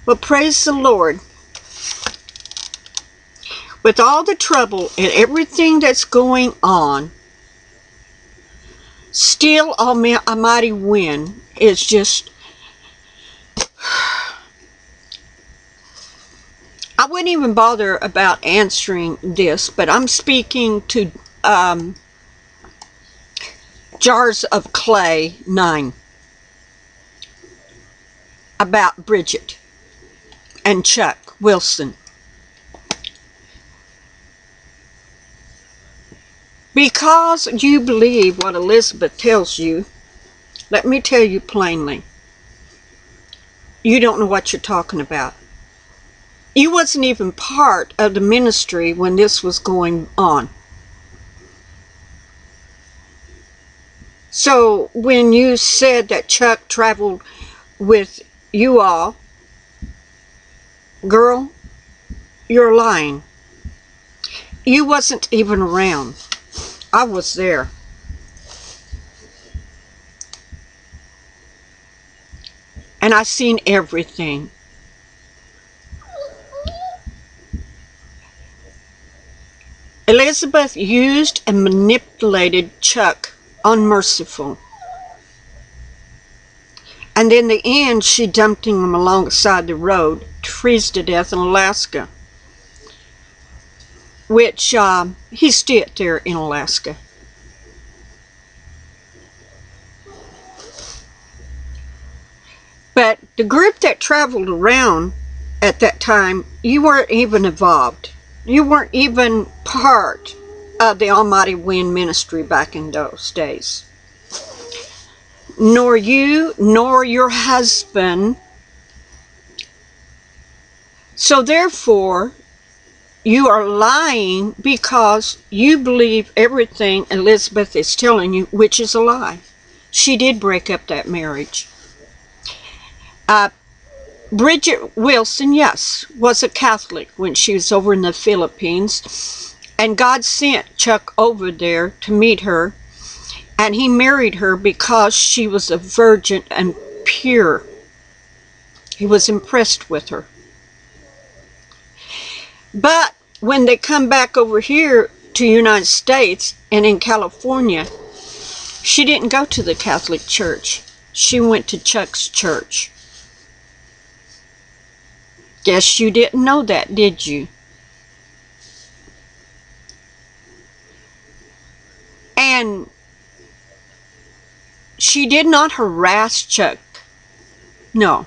Well, praise the Lord. With all the trouble and everything that's going on, still a mighty win is just... I wouldn't even bother about answering this, but I'm speaking to jarofclay9 about Bridget and Chuck Wilson. Because you believe what Elizabeth tells you, let me tell you plainly, you don't know what you're talking about. You wasn't even part of the ministry when this was going on. So when you said that Chuck traveled with you all, girl, you're lying. You wasn't even around. I was there. And I seen everything. Elizabeth used and manipulated Chuck unmerciful. And in the end, she dumped him alongside the road to freeze to death in Alaska. Which, he stayed there in Alaska. But the group that traveled around at that time, you weren't even involved. You weren't even part of the Almighty Wind ministry back in those days. Nor you, nor your husband. So therefore, you are lying because you believe everything Elizabeth is telling you, which is a lie. She did break up that marriage. Bridget Wilson, yes, was a Catholic when she was over in the Philippines. And God sent Chuck over there to meet her. And he married her because she was a virgin and pure. He was impressed with her. But when they come back over here to the United States and in California, she didn't go to the Catholic Church. She went to Chuck's church. Guess you didn't know that, did you? And she did not harass Chuck. No.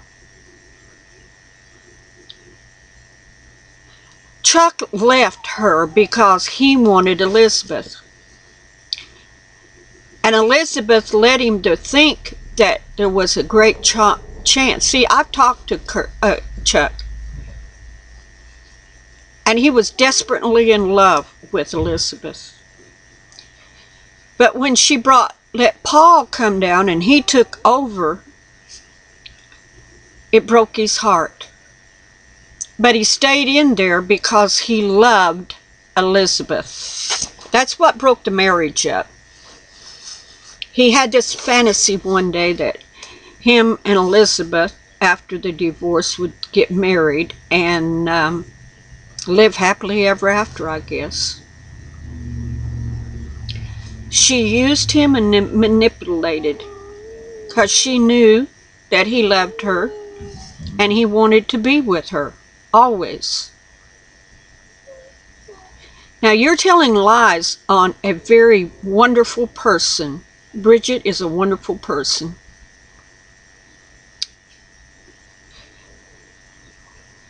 Chuck left her because he wanted Elizabeth. And Elizabeth led him to think that there was a great chance. See, I've talked to Chuck. And he was desperately in love with Elizabeth. But when she let Paul come down and he took over, it broke his heart. But he stayed in there because he loved Elizabeth. That's what broke the marriage up. He had this fantasy one day that him and Elizabeth, after the divorce, would get married and live happily ever after, I guess. She used him and manipulated because she knew that he loved her and he wanted to be with her. Always. Now you're telling lies on a very wonderful person. Bridget is a wonderful person.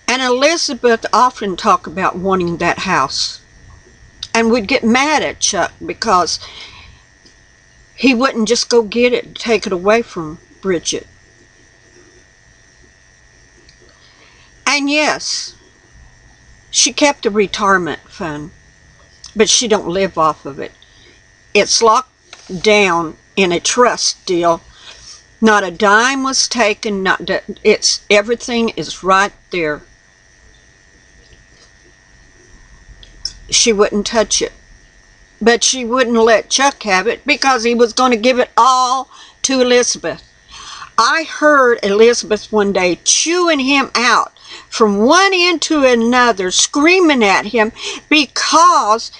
And Elizabeth often talked about wanting that house and would get mad at Chuck because he wouldn't just go get it and take it away from Bridget. And yes, she kept a retirement fund, but she don't live off of it. It's locked down in a trust deal. Not a dime was taken. Everything is right there. She wouldn't touch it. But she wouldn't let Chuck have it because he was going to give it all to Elizabeth. I heard Elizabeth one day chewing him out from one end to another, screaming at him because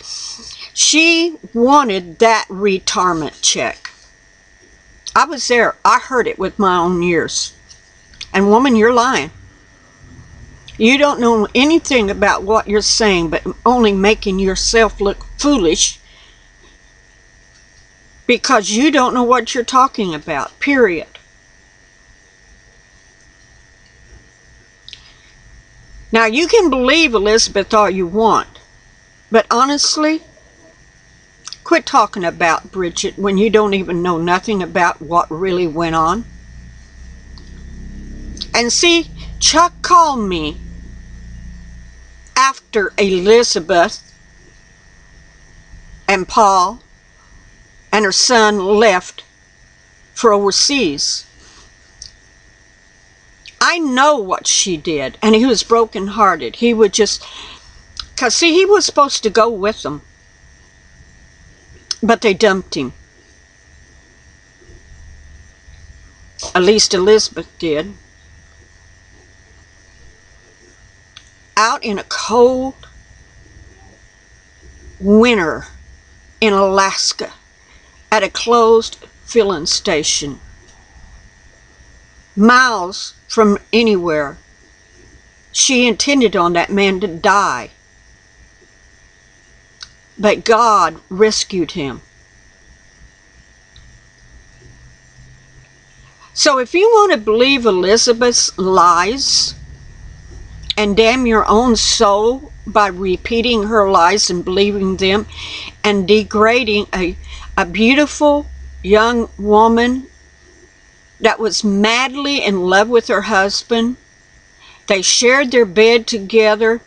she wanted that retirement check. I was there. I heard it with my own ears. And woman, you're lying. You don't know anything about what you're saying, but only making yourself look foolish because you don't know what you're talking about, period. Now, you can believe Elizabeth all you want, but honestly, quit talking about Bridget when you don't even know nothing about what really went on. And see, Chuck called me after Elizabeth and Paul and her son left for overseas. I know what she did, and he was brokenhearted. He would just, because see, he was supposed to go with them, but they dumped him. At least Elizabeth did. Out in a cold winter in Alaska at a closed filling station, miles from anywhere. She intended on that man to die, but God rescued him. So if you want to believe Elizabeth's lies and damn your own soul by repeating her lies and believing them and degrading a beautiful young woman that was madly in love with her husband, they shared their bed together,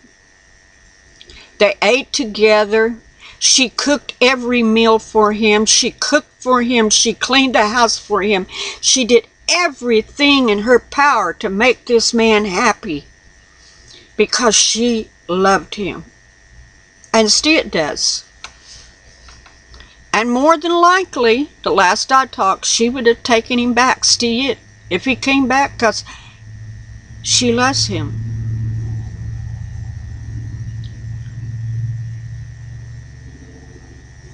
they ate together, she cooked every meal for him, she cooked for him, she cleaned the house for him, she did everything in her power to make this man happy because she loved him. And still it does. And more than likely, the last I talked, she would have taken him back, still if he came back, because she loves him.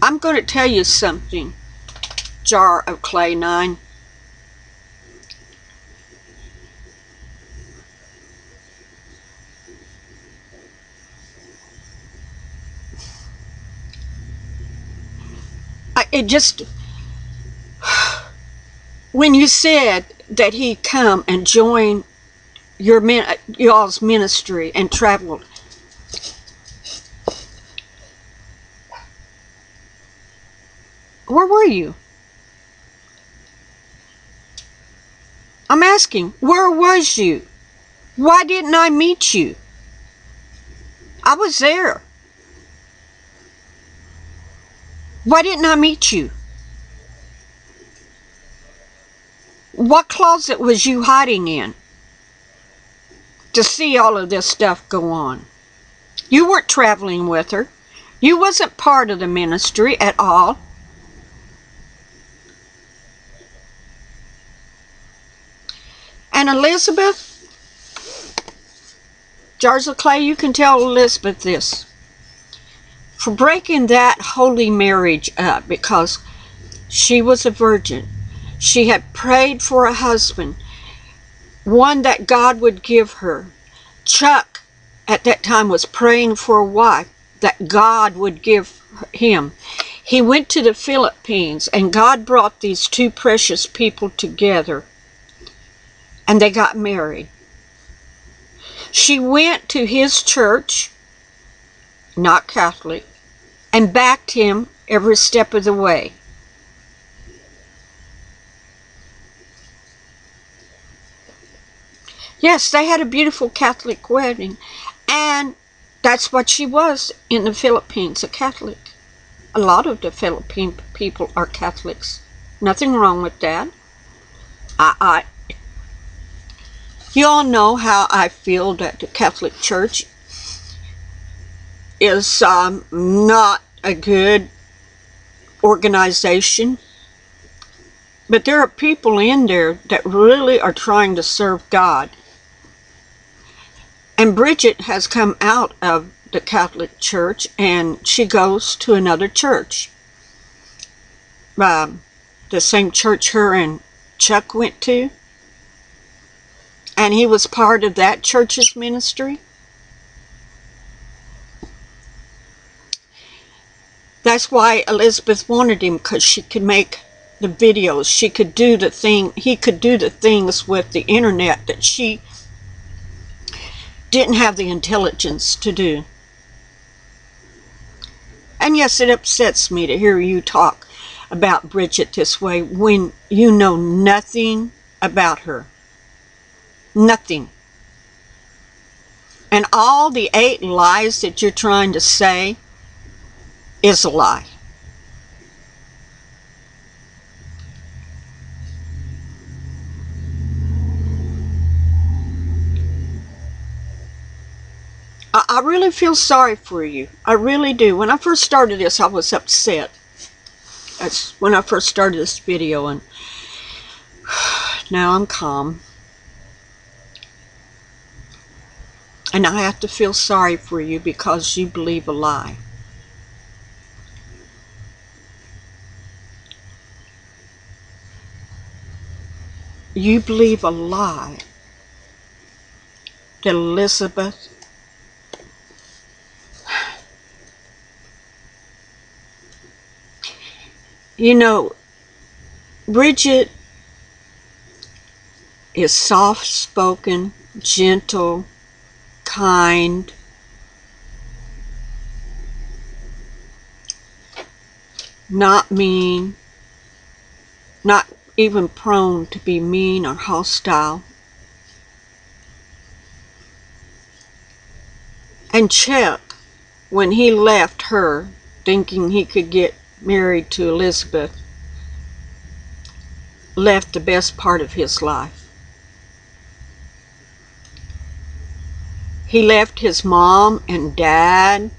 I'm going to tell you something, jarofclay9. It just, when you said that he come and join y'all's ministry and traveled, where were you? I'm asking, where was you? Why didn't I meet you? I was there. Why didn't I meet you? What closet was you hiding in to see all of this stuff go on? You weren't traveling with her. You wasn't part of the ministry at all. And Elizabeth, Jars of Clay, you can tell Elizabeth this. For breaking that holy marriage up, because she was a virgin. She had prayed for a husband, one that God would give her. Chuck, at that time, was praying for a wife that God would give him. He went to the Philippines, and God brought these two precious people together, and they got married. She went to his church, not Catholic, and backed him every step of the way. Yes, they had a beautiful Catholic wedding, and that's what she was in the Philippines, a Catholic. A lot of the Philippine people are Catholics. Nothing wrong with that. You all know how I feel that the Catholic Church is not a good organization, but there are people in there that really are trying to serve God. And Bridget has come out of the Catholic Church, and she goes to another church. The same church her and Chuck went to. And he was part of that church's ministry. That's why Elizabeth wanted him, because she could make the videos. She could do the thing. He could do the things with the internet that she didn't have the intelligence to do. And yes, it upsets me to hear you talk about Bridget this way when you know nothing about her. Nothing. And all the 8 lies that you're trying to say is a lie. I really feel sorry for you. I really do. When I first started this, I was upset. That's when I first started this video, and now I'm calm. And I have to feel sorry for you because you believe a lie. You believe a lie that Elizabeth You know, Bridget is soft-spoken, gentle, kind, not mean, not even prone to be mean or hostile. And Chuck, when he left her, thinking he could get married to Elizabeth, left the best part of his life. He left his mom and dad,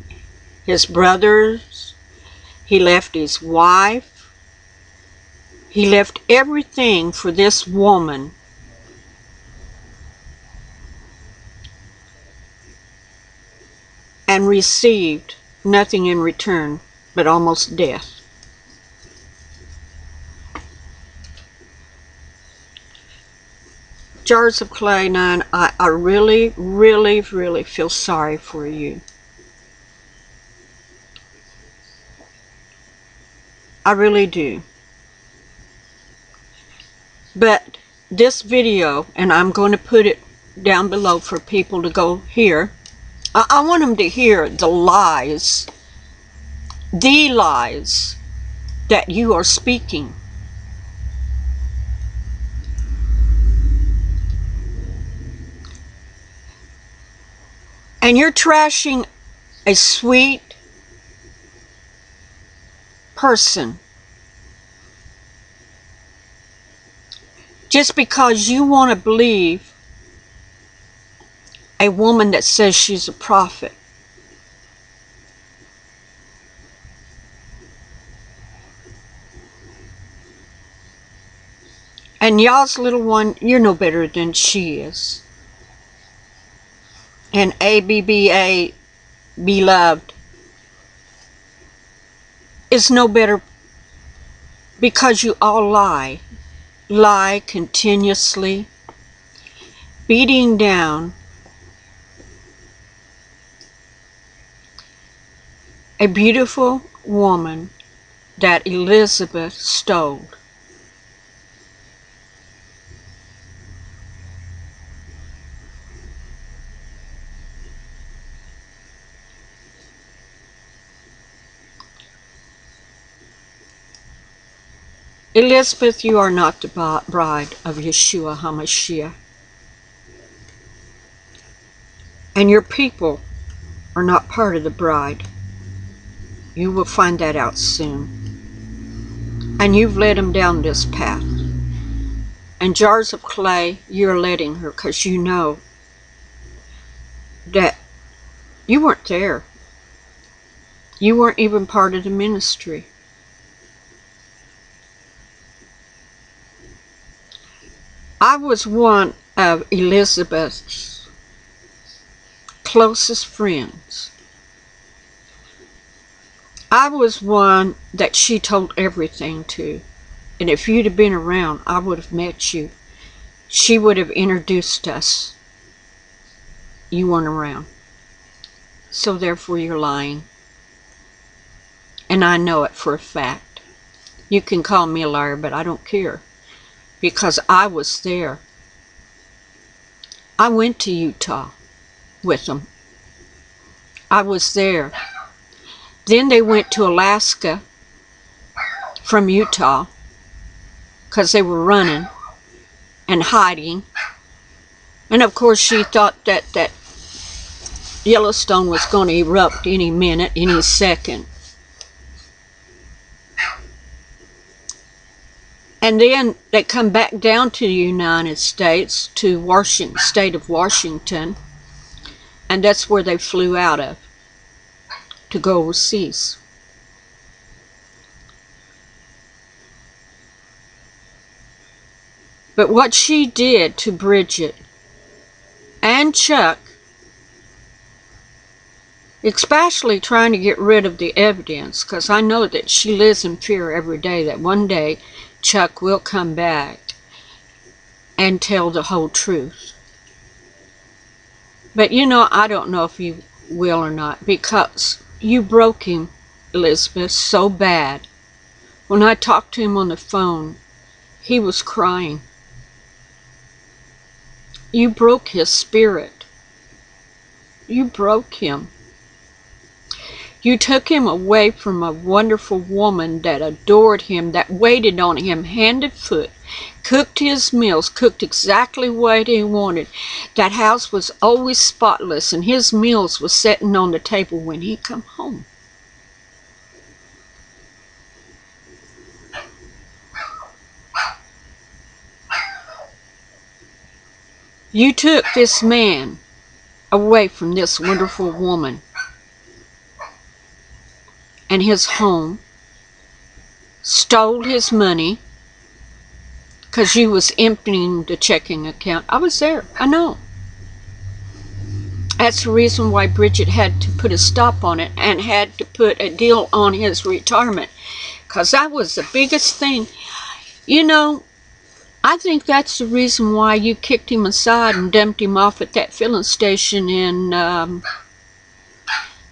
his brothers, he left his wife, he left everything for this woman. And received nothing in return but almost death. Jarofclay9, I really, really, really feel sorry for you. I really do. But this video, and I'm going to put it down below for people to go hear. I want them to hear the lies that you are speaking. And you're trashing a sweet person just because you want to believe a woman that says she's a prophet. And y'all's little one, you're no better than she is. And ABBA, beloved, is no better, because you all lie continuously, beating down a beautiful woman that Elizabeth stole. Elizabeth, you are not the bride of Yeshua HaMashiach. And your people are not part of the bride. You will find that out soon. And you've led them down this path. And jars of clay, you're letting her, because you know that you weren't there. You weren't even part of the ministry. I was one of Elizabeth's closest friends. I was one that she told everything to. And if you'd have been around, I would have met you. She would have introduced us. You weren't around. So therefore you're lying. And I know it for a fact. You can call me a liar, but I don't care. Because I was there. I went to Utah with them. I was there. Then they went to Alaska from Utah because they were running and hiding. And of course she thought that Yellowstone was going to erupt any minute, any second. And then they come back down to the United States, to Washington, state of Washington, and that's where they flew out of to go overseas. But what she did to Bridget and Chuck, especially trying to get rid of the evidence, because I know that she lives in fear every day that one day Chuck will come back and tell the whole truth. But you know, I don't know if he will or not, because you broke him, Elizabeth, so bad. When I talked to him on the phone, he was crying. You broke his spirit. You broke him. You took him away from a wonderful woman that adored him, that waited on him hand and foot, cooked his meals, cooked exactly what he wanted. That house was always spotless, and his meals was sitting on the table when he come home. You took this man away from this wonderful woman and his home, stole his money, because you was emptying the checking account. I was there, I know. That's the reason why Bridget had to put a stop on it and had to put a deal on his retirement, because that was the biggest thing. You know, I think that's the reason why you kicked him aside and dumped him off at that filling station in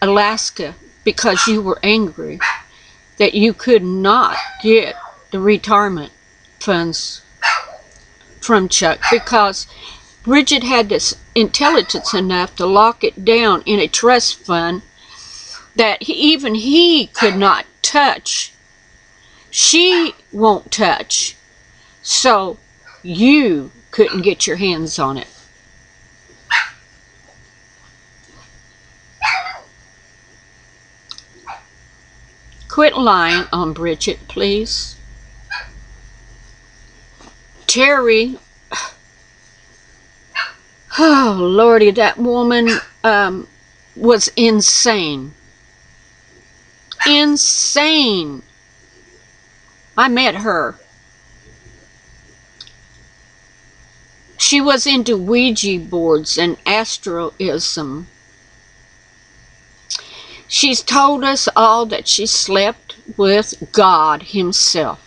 Alaska, because you were angry that you could not get the retirement funds from Chuck, because Bridget had this intelligence enough to lock it down in a trust fund that even he could not touch. She won't touch. So you couldn't get your hands on it. Quit lying on Bridget, please. Terry, oh Lordy, that woman was insane. Insane. I met her. She was into Ouija boards and astroism. She's told us all that she slept with God himself.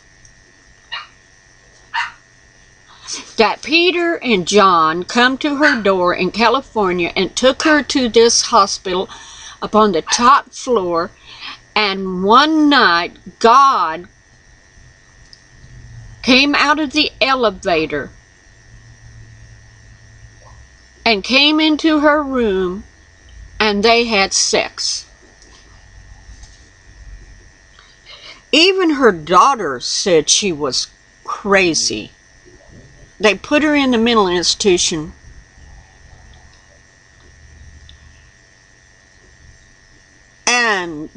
That Peter and John come to her door in California and took her to this hospital up on the top floor, and one night God came out of the elevator and came into her room, and they had sex. Even her daughter said she was crazy. They put her in the mental institution. And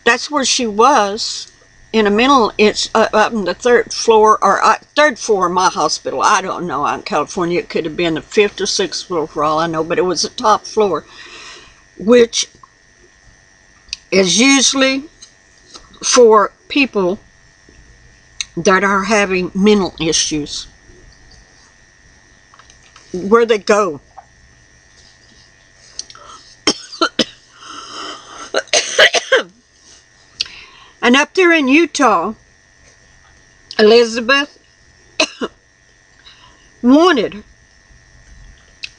that's where she was, in a mental, it's up on the third floor, or third floor of my hospital. I don't know. Out in California, it could have been the 5th or 6th floor for all I know, but it was the top floor, which is usually for people that are having mental issues, where they go And up there in Utah, Elizabeth wanted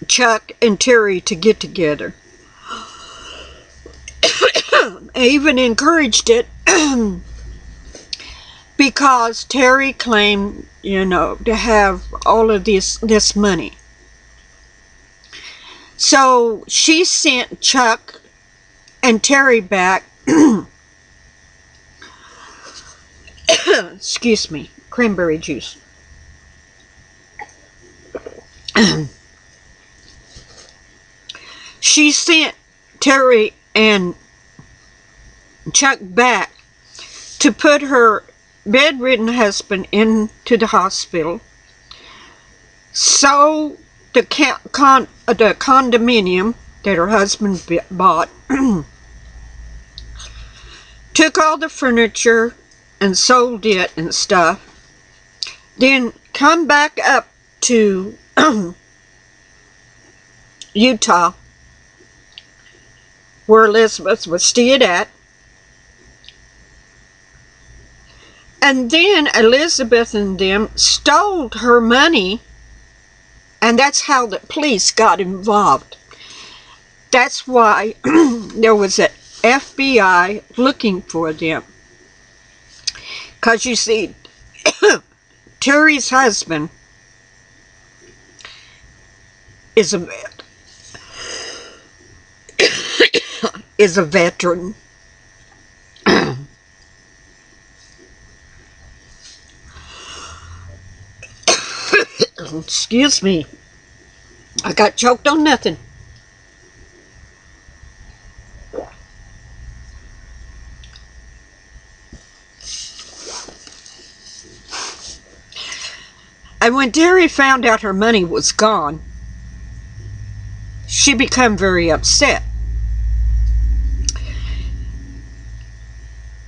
Chuck and Terry to get together. Even encouraged it because Terry claimed, you know, to have all of this money. So she sent Chuck and Terry back. Excuse me, cranberry juice. She sent Terry and Chuck back to put her bedridden husband into the hospital. So the condominium that her husband bought, took all the furniture and sold it and stuff, then come back up to Utah, where Elizabeth was staying at. And then Elizabeth and them stole her money, and that's how the police got involved. That's why there was an FBI looking for them. Because you see, Terry's husband is a veteran. Excuse me. I got choked on nothing. And when Terry found out her money was gone, she became very upset.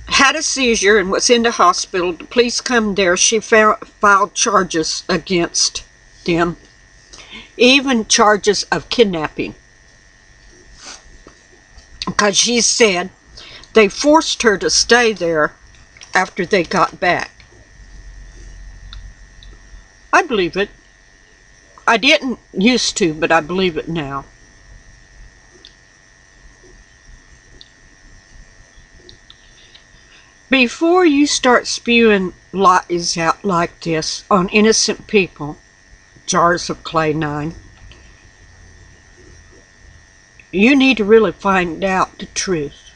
Had a seizure and was in the hospital. The police come there. She filed charges against them, even charges of kidnapping, because she said they forced her to stay there after they got back. I believe it. I didn't used to, but I believe it now. Before you start spewing lies out like this on innocent people, jarofclay9, you need to really find out the truth.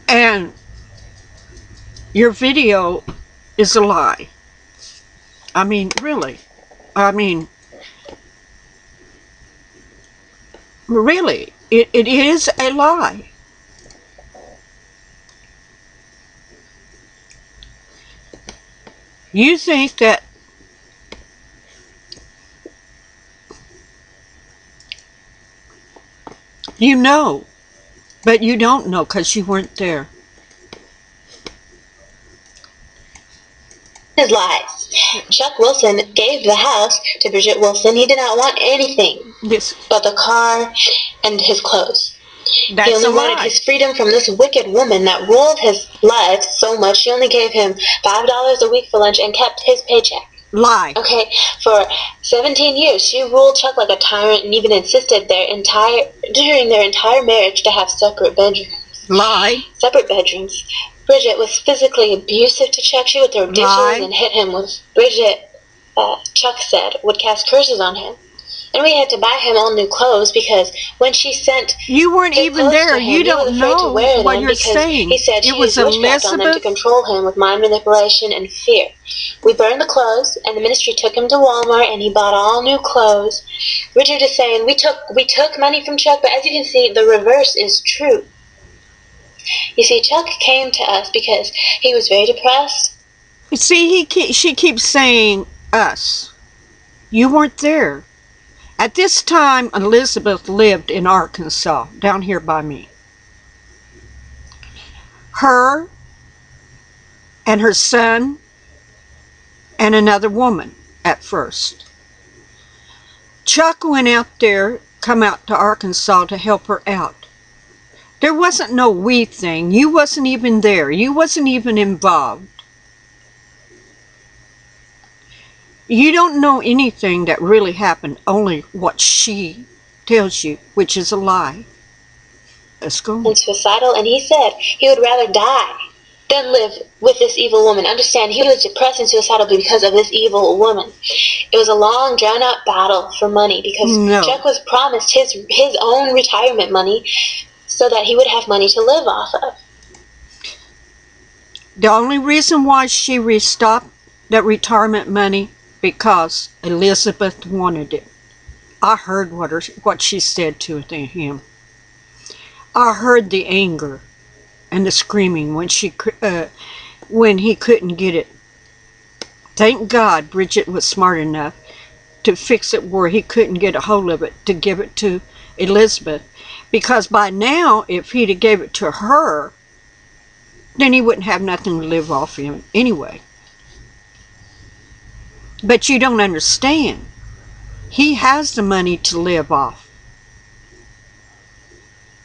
And your video is a lie. I mean, really. I mean, really. It is a lie. You think that you know, but you don't know because you weren't there. His lies. Chuck Wilson gave the house to Bridget Wilson. He did not want anything but the car and his clothes. That's he only wanted his freedom from this wicked woman that ruled his life so much. She only gave him $5 a week for lunch and kept his paycheck. Lie. Okay, for 17 years, she ruled Chuck like a tyrant and even insisted during their entire marriage to have separate bedrooms. Lie. Separate bedrooms. Bridget was physically abusive to Chuck. She would throw dishes and hit him with Chuck said, would cast curses on him. And we had to buy him all new clothes because when she sent you weren't even there. You don't know what you're saying. He said she used witchcraft on them to control him with mind manipulation and fear. We burned the clothes, and the ministry took him to Walmart, and he bought all new clothes. Richard is saying we took money from Chuck, but as you can see, the reverse is true. You see, Chuck came to us because he was very depressed. You see, she keeps saying us. You weren't there. At this time, Elizabeth lived in Arkansas, down here by me. Her and her son and another woman at first. Chuck went out there, come out to Arkansas to help her out. There wasn't no we thing. You wasn't even there. You wasn't even involved. You don't know anything that really happened, only what she tells you, which is a lie. Let's go. And suicidal, and he said he would rather die than live with this evil woman. Understand, he was depressed and suicidal because of this evil woman. It was a long, drawn-out battle for money because Chuck was promised his own retirement money so that he would have money to live off of. The only reason why she stopped that retirement money, because Elizabeth wanted it. I heard what she said to him. I heard the anger and the screaming when he couldn't get it. Thank God Bridget was smart enough to fix it where he couldn't get a hold of it to give it to Elizabeth. Because by now, if he'd have gave it to her, then he wouldn't have nothing to live off him anyway. But you don't understand. He has the money to live off.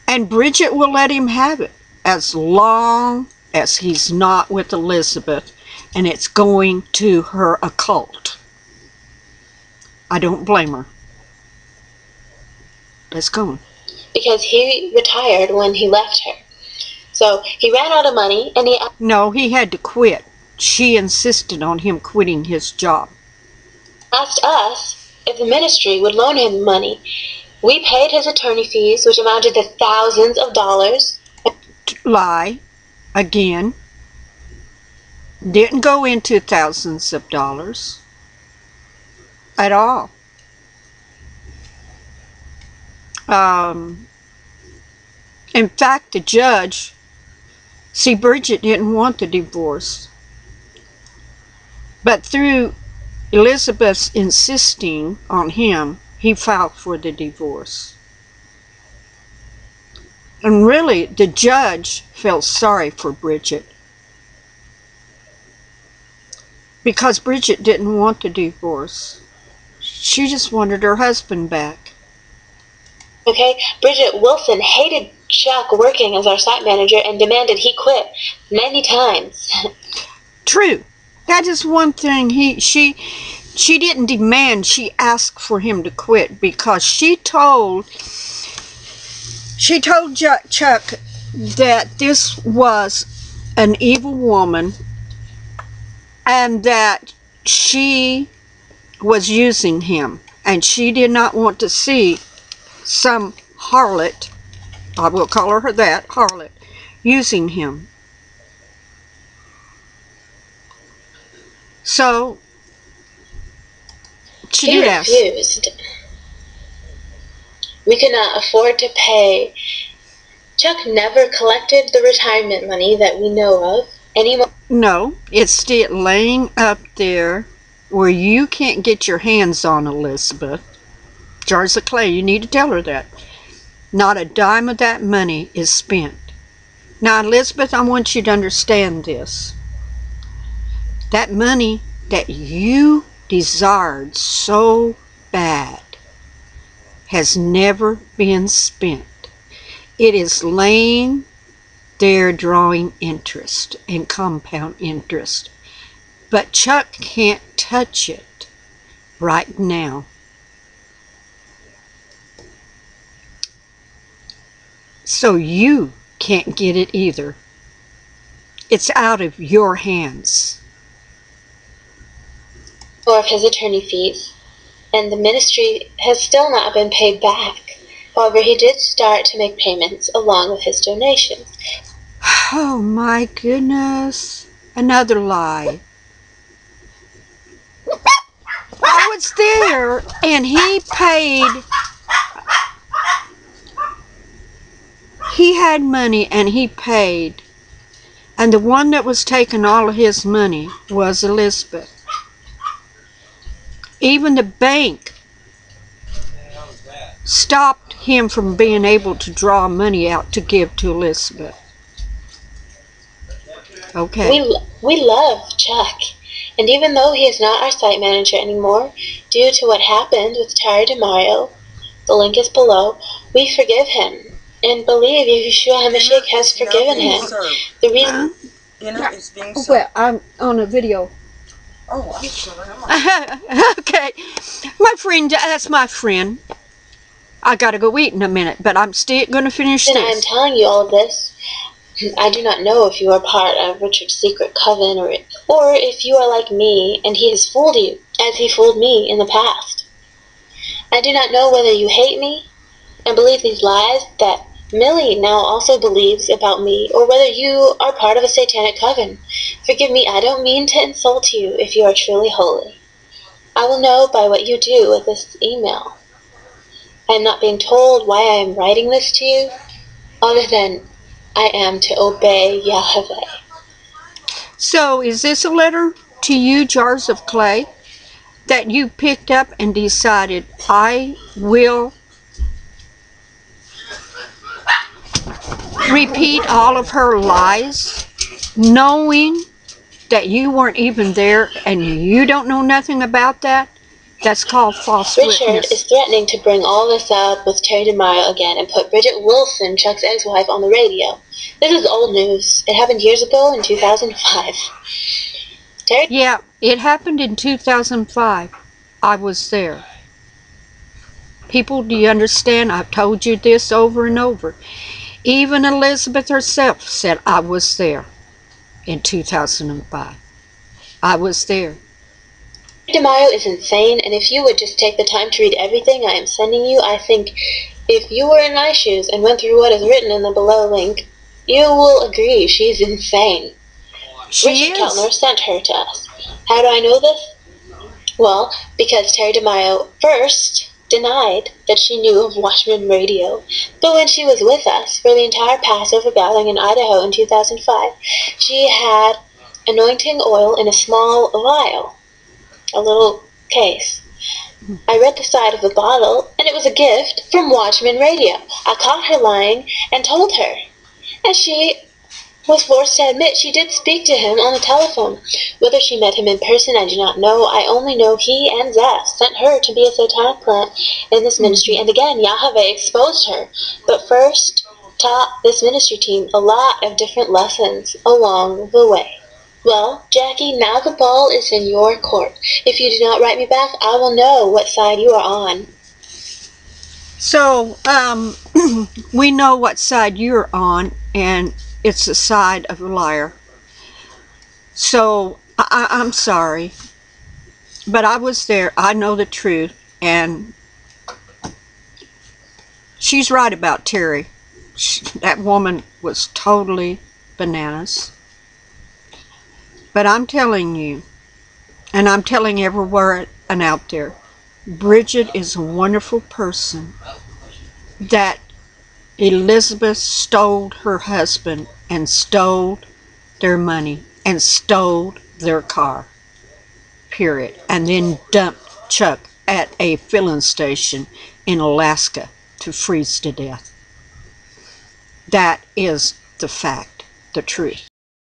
And Bridget will let him have it as long as he's not with Elizabeth and it's going to her occult. I don't blame her. Let's go. Because he retired when he left her. So he ran out of money and he... No, he had to quit. She insisted on him quitting his job. Asked us if the ministry would loan him money. We paid his attorney fees, which amounted to thousands of dollars. Lie. Again. Didn't go into thousands of dollars. At all. In fact, the judge... See, Bridget didn't want the divorce. But through Elizabeth's insisting on him, he filed for the divorce. And really, the judge felt sorry for Bridget. Because Bridget didn't want the divorce. She just wanted her husband back. Okay, Bridget Wilson hated Chuck working as our site manager and demanded he quit many times. True. That is one thing she didn't demand, she asked for him to quit because she told Chuck that this was an evil woman and that she was using him and she did not want to see some harlot, I will call her that, harlot, using him. So, she refused. We could not afford to pay. Chuck never collected the retirement money that we know of anymore. No, it's still laying up there where you can't get your hands on, Elizabeth. Jars of clay, you need to tell her that. Not a dime of that money is spent. Now, Elizabeth, I want you to understand this. That money that you desired so bad has never been spent. It is laying there drawing interest and compound interest. But Chuck can't touch it right now. So you can't get it either. It's out of your hands. Or of his attorney fees, and the ministry has still not been paid back. However, he did start to make payments along with his donations. Oh my goodness. Another lie. I was there and he paid. He had money and he paid. And the one that was taking all of his money was Elizabeth. Even the bank stopped him from being able to draw money out to give to Elizabeth. Okay. We love Chuck. And even though he is not our site manager anymore, due to what happened with Tara DeMario, the link is below, we forgive him. and believe Yeshua HaMashiach has forgiven him. The reason... It's being served. Well, I'm on a video. Oh, I'm sorry. Okay. My friend, that's my friend. I gotta go eat in a minute, but I'm still gonna finish And this. I'm telling you all of this. I do not know if you are part of Richard's secret coven or if you are like me and he has fooled you as he fooled me in the past. I do not know whether you hate me and believe these lies that Millie now also believes about me, or whether you are part of a satanic coven. Forgive me, I don't mean to insult you if you are truly holy. I will know by what you do with this email. I am not being told why I am writing this to you, other than I am to obey Yahweh. So, is this a letter to you, Jars of Clay, that you picked up and decided, I will repeat all of her lies, knowing that you weren't even there and you don't know nothing about that? That's called false Richard witness. is threatening to bring all this up with Terry DeMaio again and put Bridget Wilson, Chuck's ex-wife, on the radio. This is old news. It happened years ago in 2005. Yeah, it happened in 2005. I was there. People, do you understand? I've told you this over and over. Even Elizabeth herself said I was there in 2005. I was there. DeMaio is insane, and if you would just take the time to read everything I am sending you, I think if you were in my shoes and went through what is written in the below link, you will agree she's insane. Richard Keltner sent her to us. How do I know this? Well, because Terry DeMaio first denied that she knew of Watchman Radio, but when she was with us for the entire Passover gathering in Idaho in 2005, she had anointing oil in a small vial, a little case. I read the side of the bottle, and it was a gift from Watchman Radio. I caught her lying and told her, and she was forced to admit she did speak to him on the telephone. Whether she met him in person, I do not know. I only know he and Zeph sent her to be a satanic plant in this ministry, and again, Yahweh exposed her, but first taught this ministry team a lot of different lessons along the way. Well, Jackie, now the ball is in your court. If you do not write me back, I will know what side you are on. So, we know what side you're on, and it's the side of the liar. So, I'm sorry, but I was there. I know the truth, and she's right about Terry. That woman was totally bananas. But I'm telling you, and I'm telling everywhere and out there, Bridget is a wonderful person. That Elizabeth stole her husband and stole their money and stole their car, period, and then dumped Chuck at a filling station in Alaska to freeze to death. That is the fact, the truth.